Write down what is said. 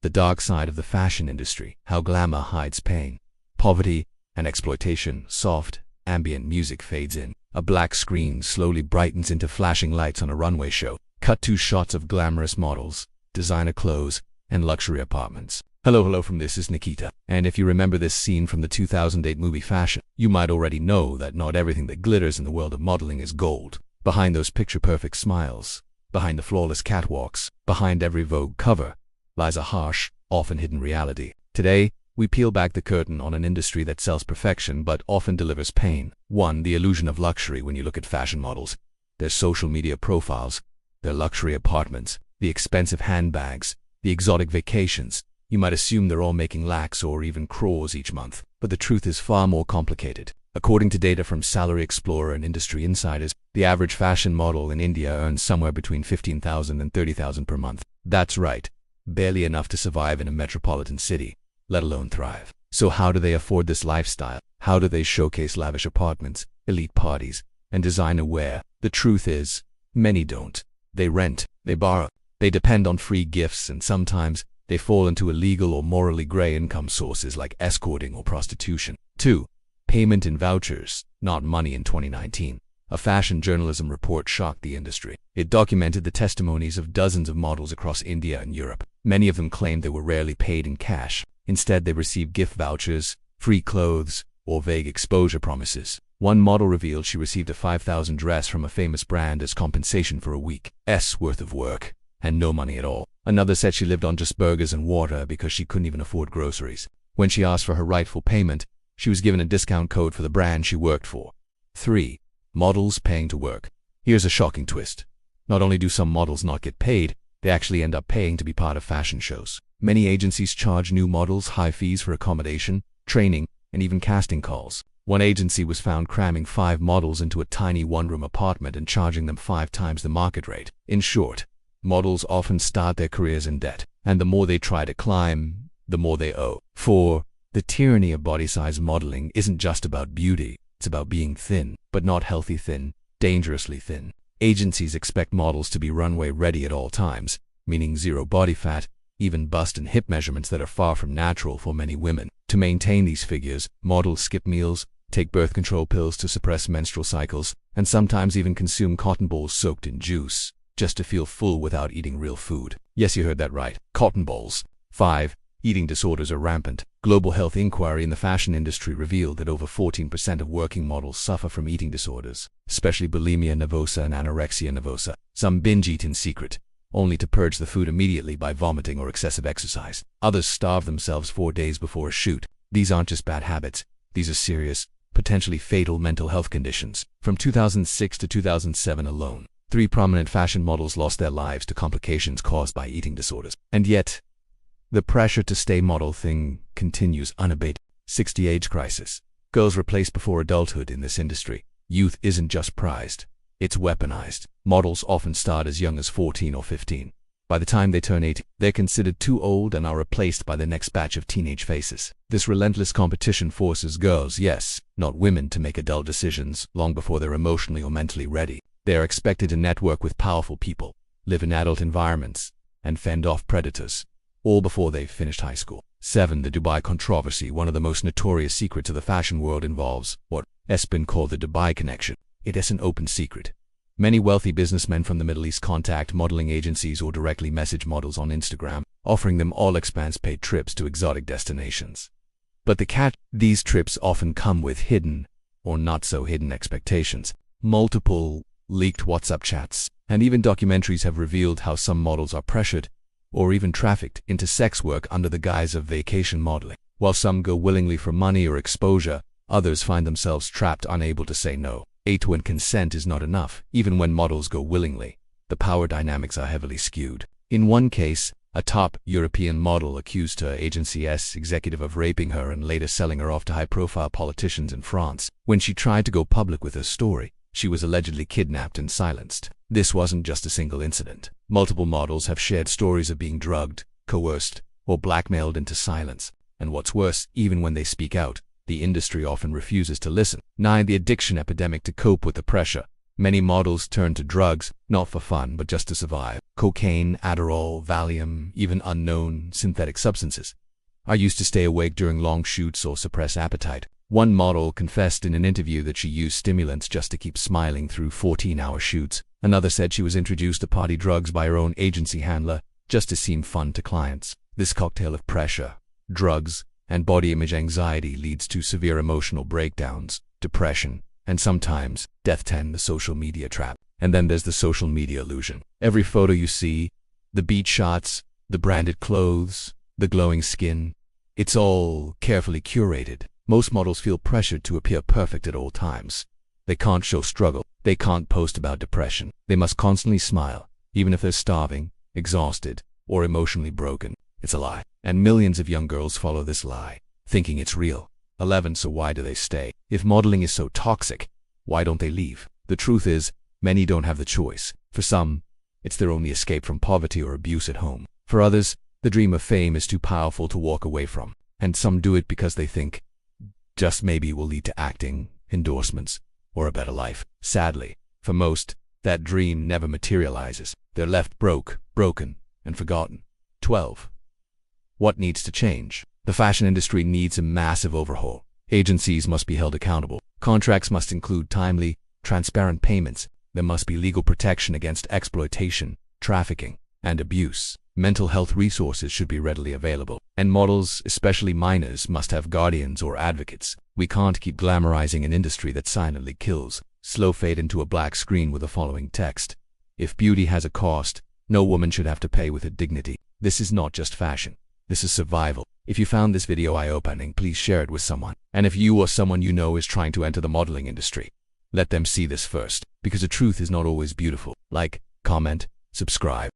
The dark side of the fashion industry, how glamour hides pain, poverty, and exploitation. Soft, ambient music fades in. A black screen slowly brightens into flashing lights on a runway show. Cut to shots of glamorous models, designer clothes, and luxury apartments. Hello from This is Nikita. And if you remember this scene from the 2008 movie Fashion, you might already know that not everything that glitters in the world of modeling is gold. Behind those picture-perfect smiles, behind the flawless catwalks, behind every Vogue cover, lies a harsh, often hidden reality. Today, we peel back the curtain on an industry that sells perfection but often delivers pain. 1. The illusion of luxury. When you look at fashion models, their social media profiles, their luxury apartments, the expensive handbags, the exotic vacations, you might assume they're all making lakhs or even crores each month. But the truth is far more complicated. According to data from Salary Explorer and Industry Insiders, the average fashion model in India earns somewhere between 15,000 and 30,000 per month. That's right, barely enough to survive in a metropolitan city, let alone thrive. So how do they afford this lifestyle? How do they showcase lavish apartments, elite parties, and designer wear? The truth is, many don't. They rent, they borrow, they depend on free gifts, and sometimes they fall into illegal or morally gray income sources like escorting or prostitution. 2. Payment in vouchers, not money. In 2019, a fashion journalism report shocked the industry. It documented the testimonies of dozens of models across India and Europe. Many of them claimed they were rarely paid in cash. Instead, they received gift vouchers, free clothes, or vague exposure promises. One model revealed she received a 5,000 dress from a famous brand as compensation for a week's worth of work, and no money at all. Another said she lived on just burgers and water because she couldn't even afford groceries. When she asked for her rightful payment, she was given a discount code for the brand she worked for. 3. Models paying to work. Here's a shocking twist. Not only do some models not get paid, they actually end up paying to be part of fashion shows. Many agencies charge new models high fees for accommodation, training, and even casting calls. One agency was found cramming 5 models into a tiny one-room apartment and charging them 5 times the market rate. In short, models often start their careers in debt, and the more they try to climb, the more they owe. 4. The tyranny of body-size modeling isn't just about beauty, it's about being thin, but not healthy thin, dangerously thin. Agencies expect models to be runway ready at all times, meaning zero body fat, even bust and hip measurements that are far from natural for many women. To maintain these figures, models skip meals, take birth control pills to suppress menstrual cycles, and sometimes even consume cotton balls soaked in juice, just to feel full without eating real food. Yes, you heard that right, cotton balls. 5. Eating disorders are rampant. Global health inquiry in the fashion industry revealed that over 14% of working models suffer from eating disorders, especially bulimia nervosa and anorexia nervosa. Some binge eat in secret, only to purge the food immediately by vomiting or excessive exercise. Others starve themselves 4 days before a shoot. These aren't just bad habits, these are serious, potentially fatal mental health conditions. From 2006 to 2007 alone, 3 prominent fashion models lost their lives to complications caused by eating disorders. And yet, the pressure to stay model thing continues unabated. 60 age crisis. Girls replaced before adulthood in this industry. Youth isn't just prized, it's weaponized. Models often start as young as 14 or 15. By the time they turn 18, they're considered too old and are replaced by the next batch of teenage faces. This relentless competition forces girls, yes, not women, to make adult decisions long before they're emotionally or mentally ready. They are expected to network with powerful people, live in adult environments, and fend off predators, all before they've finished high school. 7. The Dubai controversy. One of the most notorious secrets of the fashion world involves what has been called the Dubai connection. It is an open secret. Many wealthy businessmen from the Middle East contact modeling agencies or directly message models on Instagram, offering them all expense-paid trips to exotic destinations. But the catch: these trips often come with hidden, or not-so-hidden expectations. Multiple leaked WhatsApp chats, and even documentaries have revealed how some models are pressured, or even trafficked, into sex work under the guise of vacation modeling. While some go willingly for money or exposure, others find themselves trapped, unable to say no. 8. When consent is not enough. Even when models go willingly, the power dynamics are heavily skewed. In one case, a top European model accused her agency's executive of raping her and later selling her off to high-profile politicians in France. When she tried to go public with her story, she was allegedly kidnapped and silenced. This wasn't just a single incident. Multiple models have shared stories of being drugged, coerced, or blackmailed into silence. And what's worse, even when they speak out, the industry often refuses to listen. 9. The addiction epidemic. To cope with the pressure, Many models turn to drugs, not for fun, but just to survive. Cocaine, Adderall, Valium, even unknown synthetic substances are used to stay awake during long shoots or suppress appetite. One model confessed in an interview that she used stimulants just to keep smiling through 14-hour shoots. Another said she was introduced to party drugs by her own agency handler just to seem fun to clients. This cocktail of pressure, drugs, and body image anxiety leads to severe emotional breakdowns, depression, and sometimes death. 10. The social media trap. And then there's the social media illusion. Every photo you see, the beach shots, the branded clothes, the glowing skin, it's all carefully curated. Most models feel pressured to appear perfect at all times. They can't show struggle. They can't post about depression. They must constantly smile, even if they're starving, exhausted, or emotionally broken. It's a lie. And millions of young girls follow this lie, thinking it's real. 11. So why do they stay? If modeling is so toxic, why don't they leave? The truth is, many don't have the choice. For some, it's their only escape from poverty or abuse at home. For others, the dream of fame is too powerful to walk away from. And some do it because they think, just maybe will lead to acting, endorsements, or a better life. Sadly, for most, that dream never materializes. They're left broken, and forgotten. 12. What needs to change? The fashion industry needs a massive overhaul. Agencies must be held accountable. Contracts must include timely, transparent payments. There must be legal protection against exploitation, trafficking, and abuse. Mental health resources should be readily available. And models, especially minors, must have guardians or advocates. We can't keep glamorizing an industry that silently kills. Slow fade into a black screen with the following text. If beauty has a cost, no woman should have to pay with her dignity. This is not just fashion. This is survival. If you found this video eye-opening, please share it with someone. And if you or someone you know is trying to enter the modeling industry, let them see this first, because the truth is not always beautiful. Like, comment, subscribe.